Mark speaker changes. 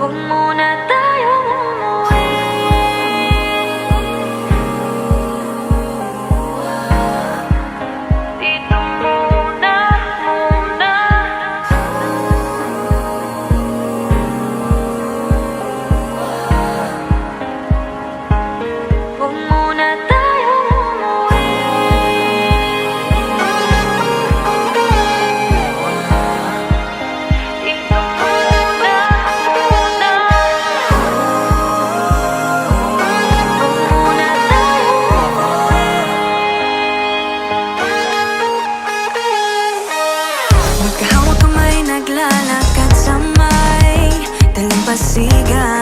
Speaker 1: Huwag muna tayong umuwi. Dito muna, muna. Huwag muna tayong umuwi. Dito muna, muna. Huwag muna tayong umuwi. Magkahawak kamay, naglalakad sa may dalampasigan.